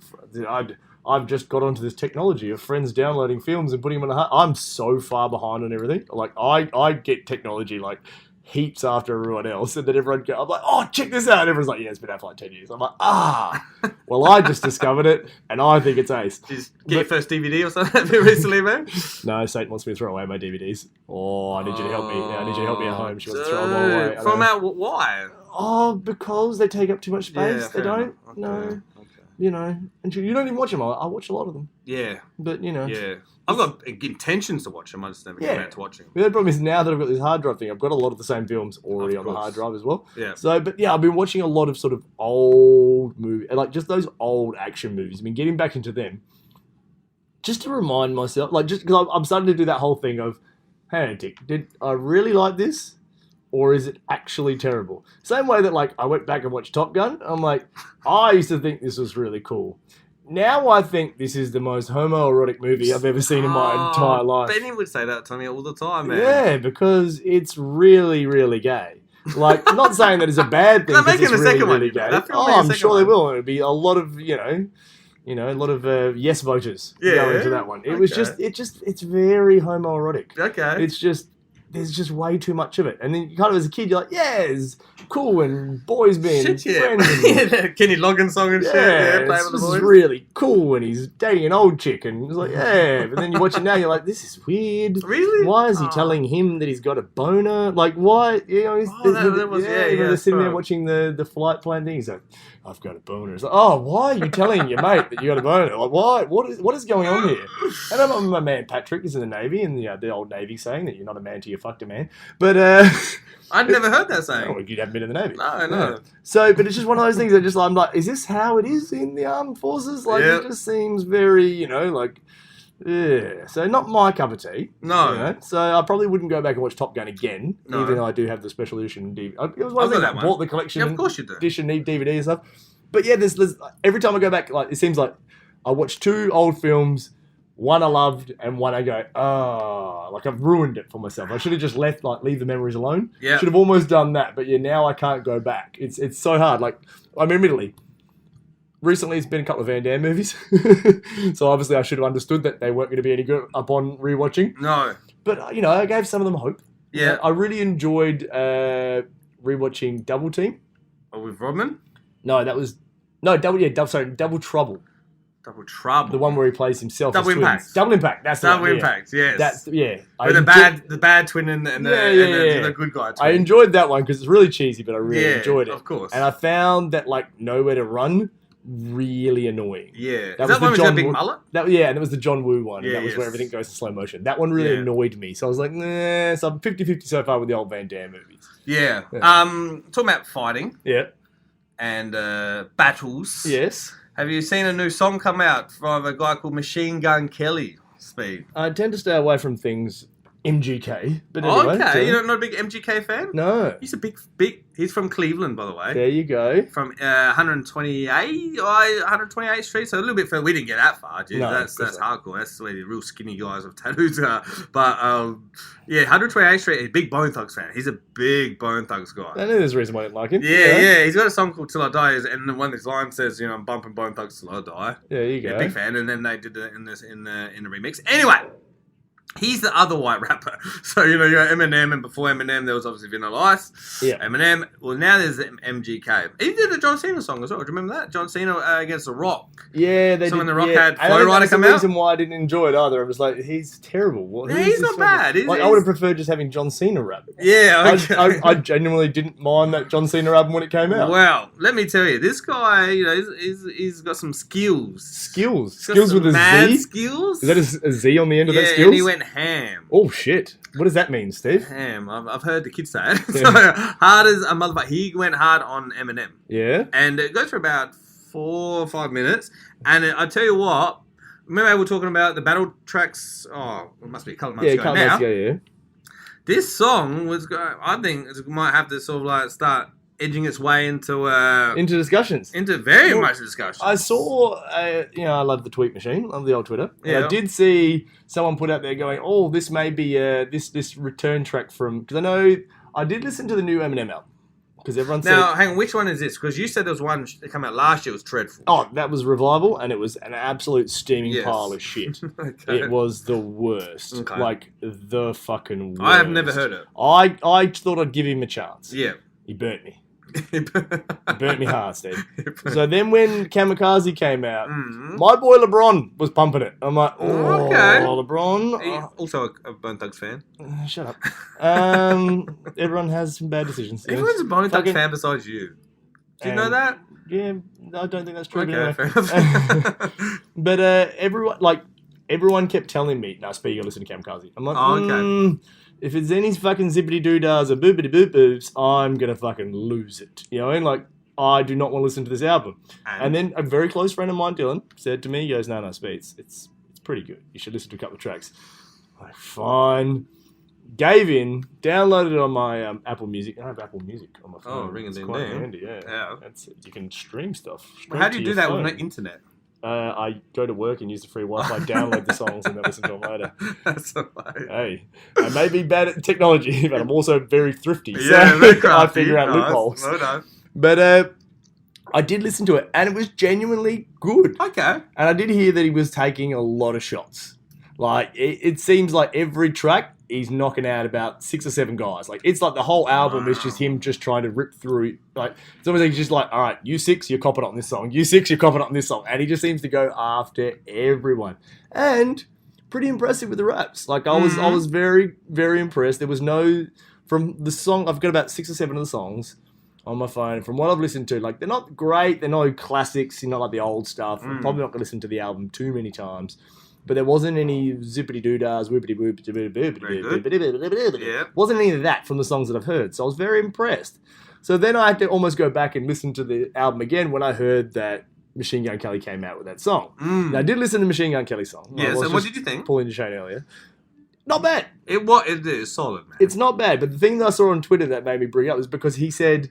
I've just got onto this technology of friends downloading films and putting them on a hard. I'm so far behind on everything. Like I get technology like heaps after everyone else, and then I'm like, oh, check this out. And everyone's like, yeah, it's been out for like 10 years. I'm like, well, I just discovered it, and I think it's ace. Did you get your first DVD or something recently, man? No, Satan wants me to throw away my DVDs. Oh, I need you to help me. Yeah, I need you to help me at home. She wants to throw them all away. I From know. out, why? Oh, because they take up too much space. Yeah, They fair don't. enough. Okay. No. Okay. You know, and you don't even watch them. I watch a lot of them, Yeah, but you know. yeah. I've got intentions to watch them. I just never get Yeah. around to watching them. The only problem is now that I've got this hard drive thing, I've got a lot of the same films already Of on the course. hard drive as well. Yeah. So, but yeah, I've been watching a lot of sort of old movies, like just those old action movies. I mean, getting back into them, just to remind myself, like just because I'm starting to do that whole thing of, hey, Dick, did I really like this? Or is it actually terrible? Same way that like I went back and watched Top Gun. I'm like, I used to think this was really cool. Now I think this is the most homoerotic movie I've ever seen in my entire life. Benny would say that to me all the time, man. Yeah, because it's really, really gay. Like, not saying that it's a bad thing. They're 'cause making it's a really, second one, really you know. gay. They're filming Oh, a I'm second sure they one. will. It'll be a lot of, a lot of yes voters Yeah, go into that one. It was okay. it's very homoerotic. Okay. It's just, there's just way too much of it. And then you kind of, as a kid, you're like, yeah, it's cool and boys being Shit, yeah. friends. And, Yeah, the Kenny Loggins song and shit. Yeah, playing with the this boys. is really cool, and he's dating an old chick, and it's like, yeah. But then you watch it now, you're like, this is weird. Really? Why is he Oh. telling him that he's got a boner? Like, why? You know, that was- yeah, they're sitting there right. watching the flight plan thing. He's like, I've got a boner. It's like, oh, why are you telling your mate that you got a boner? Like, why? What is going on here? And I'm my man Patrick is in the Navy, and the old Navy saying that you're not a man till you fucked a man. But I'd never heard that saying. oh, you'd haven't been in the Navy. No. Yeah. So, but it's just one of those things that just I'm like, is this how it is in the armed forces? Like, Yeah. it just seems very, like, yeah. So, not my cup of tea. No. So, I probably wouldn't go back and watch Top Gun again, No. even though I do have the special edition DVD. It was one I've thing got I that bought one. the collection Yeah, of course you do. edition DVD and stuff. But yeah, there's every time I go back, like, it seems like I watch two old films. One I loved, and one I go, like I've ruined it for myself. I should have just leave the memories alone. Yeah. Should have almost done that, but yeah, now I can't go back. It's so hard. Like, I mean, admittedly, recently it's been a couple of Van Damme movies, so obviously I should have understood that they weren't going to be any good upon rewatching. No. But I gave some of them hope. Yeah. I really enjoyed rewatching Double Team. Oh, with Rodman? No, that was Double Trouble. Double Trouble. The one where he plays himself. Double as twins. Impact. Double Impact. That's the Double one, yeah. Impact, yes. That's With the bad twin and the good guy twin. I enjoyed that one because it's really cheesy, but I really enjoyed it. Of course. And I found that like Nowhere to Run really annoying. Yeah. Is was that the one with John that big Woo- mullet? and it was the John Woo one. And Yeah, that was where yes. everything goes in slow motion. That one really Yeah. annoyed me. So I was like, nah. So I'm 50-50 so far with the old Van Damme movies. Yeah. Yeah. Talking about fighting Yeah. and battles. Yes. Have you seen a new song come out from a guy called Machine Gun Kelly? Speed. I tend to stay away from things MGK. But anyway. Okay, so- you're not a big MGK fan? No. He's a big. He's from Cleveland, by the way. There you go. From 128th Street, so a little bit further. We didn't get that far, dude. No, that's of course hardcore. That's where the real skinny guys with tattoos are. But yeah, 128th Street. He's a big Bone Thugs fan. He's a big Bone Thugs guy. I know there's a reason why I didn't like him. Yeah. He's got a song called "Till I Die," and the one of his lines says, "I'm bumping Bone Thugs till I die." There you go. Yeah, big fan. And then they did it in the remix. Anyway. He's the other white rapper. So, you got Eminem, and before Eminem, there was obviously Vanilla Ice. Yeah. Eminem. Well, now there's MGK. He did a John Cena song as well. Do you remember that? John Cena against The Rock. Yeah, they So did. when The Rock yeah. had I Flow think Rider that's come the out? reason why I didn't enjoy it either. I was like, he's terrible. What, Yeah, who he's is not this fucking- bad. Like, I would have preferred just having John Cena rap. Yeah, okay. I genuinely didn't mind that John Cena album when it came out. Well, let me tell you, this guy, he's got some skills. Skills. He's got Skills some with a mad Z? skills. Is that a Z on the end of that Yeah, skills? and he went ham. Oh, shit. What does that mean, Steve? Ham. I've heard the kids say it. Yeah. So, hard as a motherfucker. He went hard on Eminem. Yeah? And it goes for about 4 or 5 minutes. And I tell you what, remember we were talking about the battle tracks? Oh, it must be a couple of months Yeah, ago can't now. let's go, yeah. This song was, I think, it might have to sort of like start edging its way into discussions. into very much discussion. I saw, I love the tweet machine, love the old Twitter. And Yeah. I did see someone put out there going, "Oh, this may be this return track from," because I know I did listen to the new Eminem album because everyone said. Now, hang on, which one is this? Because you said there was one that came out last year. It was dreadful. Oh, that was Revival, and it was an absolute steaming Yes. pile of shit. Okay. It was the worst. Okay. Like, the fucking worst. I have never heard it. I thought I'd give him a chance. Yeah. He burnt me. He burnt me hard, Steve. So then when Kamikaze came out, Mhm. my boy LeBron was pumping it. I'm like, oh, Okay. LeBron. He- also a Bone Thugs fan. Shut up. Everyone has some bad decisions. Everyone's a Bone Thugs Fucking- fan besides you. Do you know And- that? Yeah, I don't think that's true. Okay, but fair anyway. enough. But everyone kept telling me, "No, Speedy, you listen to Kamikaze." I'm like, Oh, okay. If it's any fucking zippity doo-dahs or boopity boop boops, I'm gonna fucking lose it. You know what I mean? Like, I do not want to listen to this album. And then a very close friend of mine, Dylan, said to me, he goes, no, Speeds, it's pretty good. You should listen to a couple of tracks. I'm like, fine. Gave in, downloaded it on my Apple Music. I have Apple Music on my phone. Oh, ring a It's ding quite ding. handy, yeah. Yeah. You can stream stuff. Well, straight how do to you do your that phone. with no internet? I go to work and use the free Wi-Fi, download the songs, and then listen to them later. That's alright. Hey, I may be bad at technology, but I'm also very thrifty. Yeah, so very I crafty. figure out Nice. loopholes. Well done. But I did listen to it, and it was genuinely good. Okay. And I did hear that he was taking a lot of shots. Like, it seems like every track, he's knocking out about 6 or 7 guys. Like, it's like the whole album is just him just trying to rip through. Like, it's almost like he's just like, all right, you 6, you're copping on this song. You 6, you're copping on this song. And he just seems to go after everyone. And pretty impressive with the raps. Like, I was very, very impressed. There was no, from the song, I've got about 6 or 7 of the songs on my phone. From what I've listened to, like, they're not great. They're no classics. You're not like the old stuff. I'm probably not going to listen to the album too many times. But there wasn't any zippity doo-dahs, whippity boop, Yeah. wasn't any of that from the songs that I've heard. So I was very impressed. So then I had to almost go back and listen to the album again when I heard that Machine Gun Kelly came out with that song. Now, I did listen to Machine Gun Kelly's song. Yes, I was and what just did you think? Pulling to Shane earlier. Not bad. It is solid, man. It's not bad. But the thing that I saw on Twitter that made me bring up was because he said,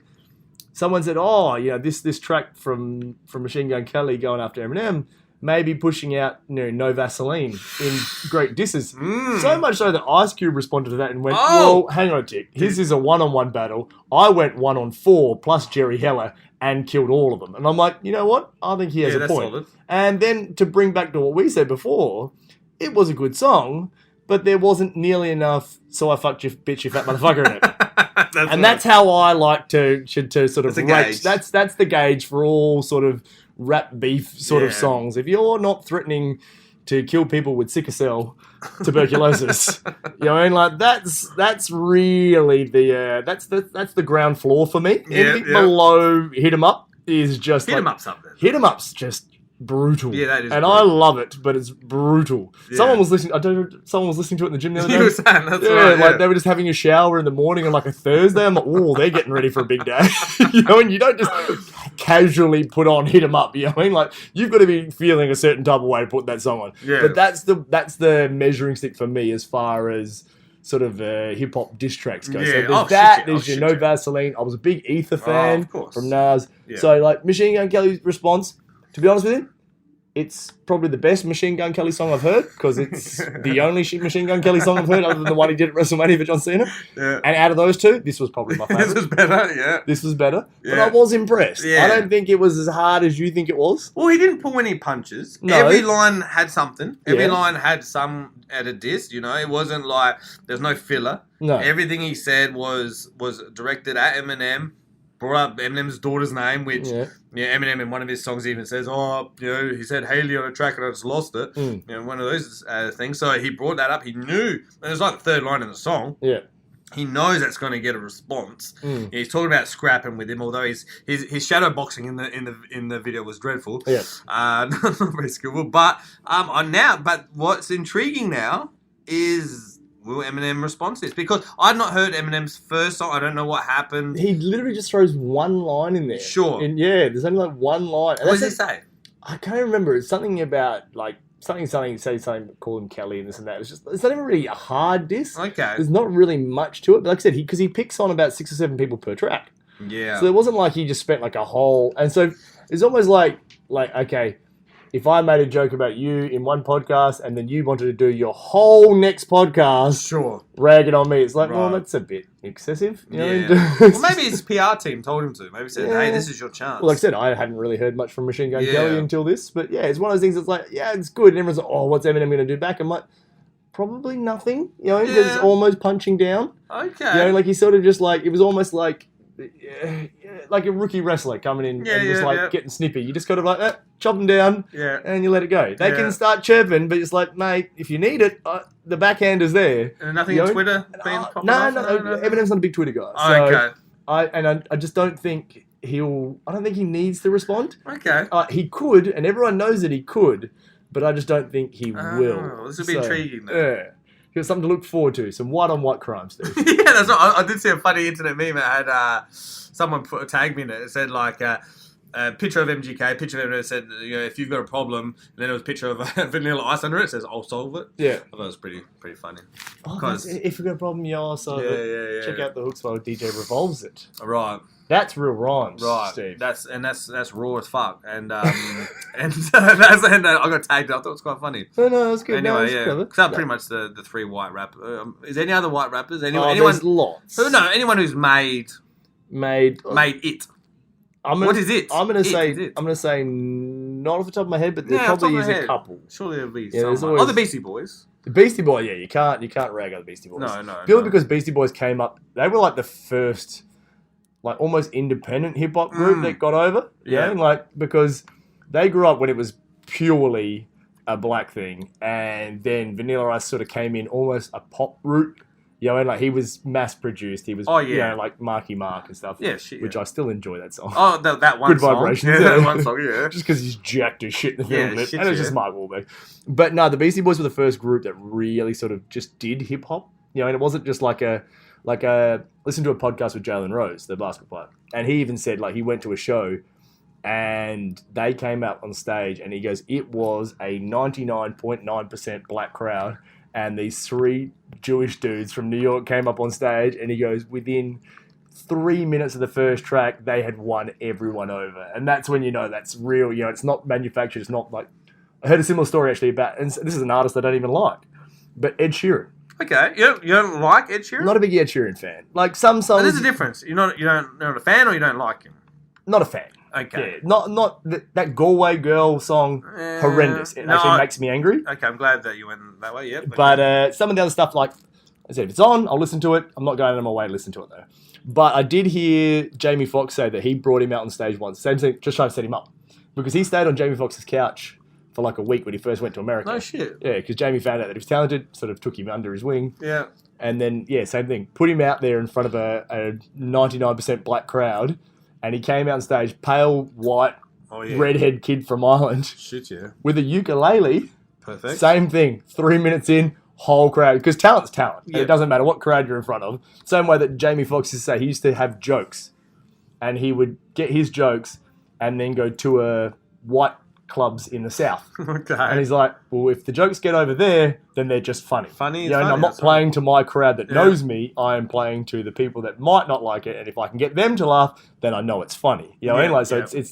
someone said, oh, you know, this track from Machine Gun Kelly going after Eminem may be pushing out, No Vaseline in great disses. So much so that Ice Cube responded to that and went, well, hang on a tick. His is a one-on-one battle. I went 1-on-4 plus Jerry Heller and killed all of them. And I'm like, you know what? I think he has a that's point. solid. And then to bring back to what we said before, it was a good song, but there wasn't nearly enough so I fucked you, bitch, you fat motherfucker in it. And that's how I like to sort of That's a rate. gauge. That's the gauge for all sort of rap beef sort of Yeah. songs. If you're not threatening to kill people with sickle cell tuberculosis, you know, and like that's really the that's the ground floor for me. Yeah, Anything yeah. below hit 'em up is just Hit like, him up something. Hit 'em up's just brutal. Yeah, that is and brutal. I love it, but it's brutal. Yeah. Someone was listening. Someone was listening to it in the gym the other day. You were saying, that's Yeah, right. like they were just having a shower in the morning on like a Thursday. I'm like, oh, they're getting ready for a big day. You know, and you don't just casually put on Hit 'em Up. You know what I mean? Like, you've got to be feeling a certain type of way to put that song on. Yeah. But that's the measuring stick for me as far as sort of hip hop diss tracks go. So Yeah. there's Oh, shit, that. yeah. There's Oh, your shit, No yeah. Vaseline. I was a big Ether fan of course. from Nas. Yeah. So like Machine Gun Kelly's response, to be honest with you, it's probably the best Machine Gun Kelly song I've heard because it's the only Machine Gun Kelly song I've heard other than the one he did at WrestleMania for John Cena. Yeah. And out of those two, this was probably my This favorite. is better, yeah. This was better, but Yeah. I was impressed. Yeah. I don't think it was as hard as you think it was. Well, he didn't pull any punches. No. Every line had something. Every Yeah. line had some at a diss, you know. It wasn't like there's no filler. No. Everything he said was directed at Eminem. Brought up Eminem's daughter's name, which Yeah. Eminem in one of his songs even says, "Oh, you know, he said Haley on a track and I just lost it." Mm. You know, one of those things. So he brought that up. He knew, and it was like the third line in the song. Yeah. He knows that's going to get a response. Mm. He's talking about scrapping with him, although his shadow boxing in the video was dreadful. Yeah. Not very skillful. But but what's intriguing now is will Eminem respond to this? Because I've not heard Eminem's first song. I don't know what happened. He literally just throws one line in there. Sure. And yeah, there's only like one line. And What does he that's say? I can't remember. It's something about like say something, call him Kelly and this and that. It's not even really a hard diss. Okay. There's not really much to it. But like I said, because he picks on about 6 or 7 people per track. Yeah. So it wasn't like he just spent like a whole... And so it's almost like, okay, if I made a joke about you in one podcast and then you wanted to do your whole next podcast Sure. ragging on me, it's like, well, Right. that's a bit excessive. You know Yeah. what I mean? Well, maybe his PR team told him to. Maybe said, Yeah. hey, this is your chance. Well, like I said, I hadn't really heard much from Machine Gun Yeah. Kelly until this. But yeah, it's one of those things that's like, yeah, it's good. And everyone's like, oh, what's Eminem going to do back? I'm like, probably nothing. You know, because it's Yeah. almost punching down. Okay. You know, like he sort of just like, it was almost like a rookie wrestler coming in Yeah, and just yeah, like yeah. getting snippy. You just got to like, chop them down Yeah. and you let it go. They Yeah. can start chirping, but it's like, mate, if you need it, the backhand is there. And nothing You on know? Twitter being popping No, off? Eminem's not a big Twitter guy. Oh, So okay. I just don't think I don't think he needs to respond. Okay. He could, and everyone knows that he could, but I just don't think he Oh, will. this will be intriguing then. Yeah. Here's something to look forward to. Some white-on-white crime, Steve. Yeah, that's right. I did see a funny internet meme. It had someone tagged me in it. It said like a picture of MGK, picture of Eminem. It said, you know, if you've got a problem, and then it was a picture of Vanilla Ice under it. It says, I'll solve it. Yeah. I thought it was pretty funny. Oh, 'Cause- if you've got a problem, yeah, so Yeah. check out the hooks while DJ revolves it. Right. That's real rhymes, Right, Steve. that's raw as fuck, and and I got tagged. I thought it was quite funny. No, that's good. Anyway, it's yeah, clever. because that's pretty much the 3 white rappers. Is there any other white rappers? Anyone? There's lots. Anyone who's made it. What is it? I'm gonna It say is it. I'm gonna say not off the top of my head, but there Yeah, off the probably top is of my a head. couple. Surely there'll be Yeah, there's someone. always- The Beastie Boys. The Beastie Boy, yeah, you can't rag on the Beastie Boys. No. Purely because Beastie Boys came up, they were like the first, like almost independent hip hop group that got over. Yeah. Yeah, like because they grew up when it was purely a black thing, and then Vanilla Ice sort of came in almost a pop route. You know, and like he was mass produced. He was, Oh, yeah. you know, like Marky Mark and stuff. Yeah, shit, Which yeah. I still enjoy that song. Oh, that one Good song. vibrations. Yeah, that one song. Yeah. Just because he's jacked as shit in the Yeah, film clip. shit, And it's just yeah. Mark Wahlberg. But no, the Beastie Boys were the first group that really sort of just did hip hop. You know, and it wasn't just like a listen to a podcast with Jalen Rose, the basketball player. And he even said like he went to a show and they came out on stage and he goes, it was a 99.9% black crowd. And these 3 Jewish dudes from New York came up on stage and he goes, within 3 minutes of the first track, they had won everyone over. And that's when you know that's real. You know, it's not manufactured. It's not like... I heard a similar story actually about... And this is an artist I don't even like. But Ed Sheeran. Okay. You don't like Ed Sheeran? I'm not a big Ed Sheeran fan. Like some songs... There's a difference. You're not a fan, or you don't like him. Not a fan. Okay. Yeah, not that Galway Girl song, horrendous. It no, actually makes me angry. Okay, I'm glad that you went that way. Yeah. But some of the other stuff, like I said, if it's on, I'll listen to it. I'm not going out of my way to listen to it, though. But I did hear Jamie Foxx say that he brought him out on stage once. Same thing, just trying to set him up. Because he stayed on Jamie Foxx's couch for like a week when he first went to America. No shit. Yeah, because Jamie found out that he was talented, sort of took him under his wing. Yeah. And then, yeah, same thing. Put him out there in front of a 99% black crowd. And he came out on stage, pale, white, redhead kid from Ireland. Shit, yeah. With a ukulele. Perfect. Same thing. 3 minutes in, whole crowd. Because talent's talent. And Yeah. it doesn't matter what crowd you're in front of. Same way that Jamie Foxx used to say, he used to have jokes. And he would get his jokes and then go tour white clubs in the South. Okay. And he's like, well, if the jokes get over there, then they're just funny. Funny is You know, and funny, I'm not that's playing to my crowd that Yeah. knows me. I am playing to the people that might not like it. And if I can get them to laugh, then I know it's funny. You know what I mean? Yeah, Like, so yeah.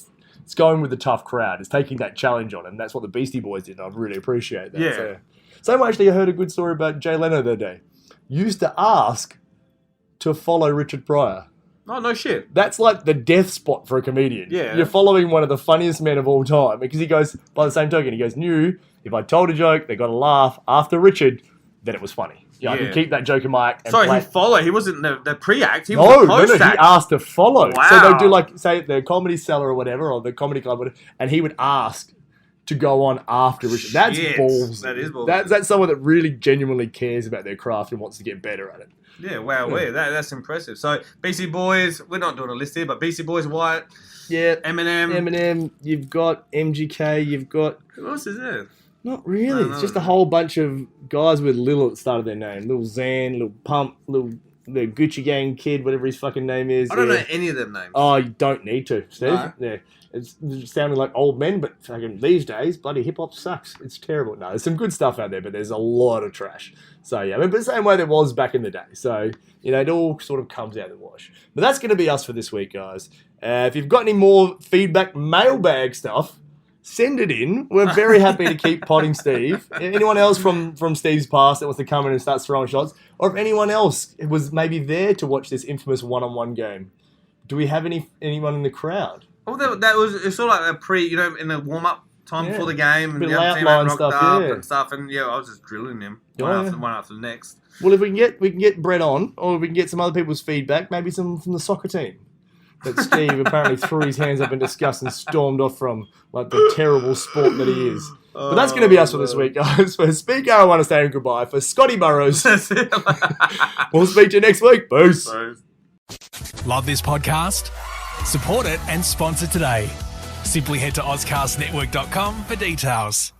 it's going with the tough crowd. It's taking that challenge on. And that's what the Beastie Boys did. And I really appreciate that. Yeah. So, same way, actually, I heard a good story about Jay Leno the other day. Used to ask to follow Richard Pryor. Oh, no shit. That's like the death spot for a comedian. Yeah. You're following one of the funniest men of all time. Because he goes, by the same token, he goes, knew if I told a joke, they got a laugh after Richard, then it was funny. Yeah, I Yeah. can keep that joke in my act. And Sorry, play. he followed. He wasn't the pre-act. He No, was the no, post-act. he asked to follow. So Wow. they do like, say, the Comedy Cellar or whatever, or the Comedy Club, whatever, and he would ask to go on after Richard. That's Shit. balls. That is ballsy. That's someone that really genuinely cares about their craft and wants to get better at it. Yeah, wow, that's impressive. So, Beastie Boys, we're not doing a list here, but Beastie Boys, White, Yeah. Eminem. Eminem, you've got MGK, you've got... Who else is there? Not really. No, It's just a whole bunch of guys with Lil at the start of their name. Lil Xan, Lil Pump, the Gucci Gang kid, whatever his fucking name is. I don't Yeah. know any of them names. Oh, you don't need to, Steve. No. Yeah. It's sounding like old men, but fucking these days, bloody hip hop sucks. It's terrible. No, there's some good stuff out there, but there's a lot of trash. So yeah, I mean, but the same way there was back in the day. So, you know, it all sort of comes out in the wash. But that's going to be us for this week, guys. If you've got any more feedback, mailbag stuff, send it in. We're very happy to keep potting Steve. Anyone else from Steve's past that wants to come in and start throwing shots, or if anyone else was maybe there to watch this infamous one-on-one game, do we have anyone in the crowd? Oh, that was it's sort of like a in the warm-up time before the game, and Bit the of other team outline had rocked stuff, up yeah. and stuff, and I was just drilling them Yeah. one after the next. Well, if we can get Brett on, or we can get some other people's feedback, maybe some from the soccer team that Steve apparently threw his hands up in disgust and stormed off from, like the terrible sport that he is. But that's going to be us for this week, guys. For Speaker, I want to say goodbye. For Scotty Burrows, we'll speak to you next week. Peace. Love this podcast? Support it and sponsor today. Simply head to AuscastNetwork.com for details.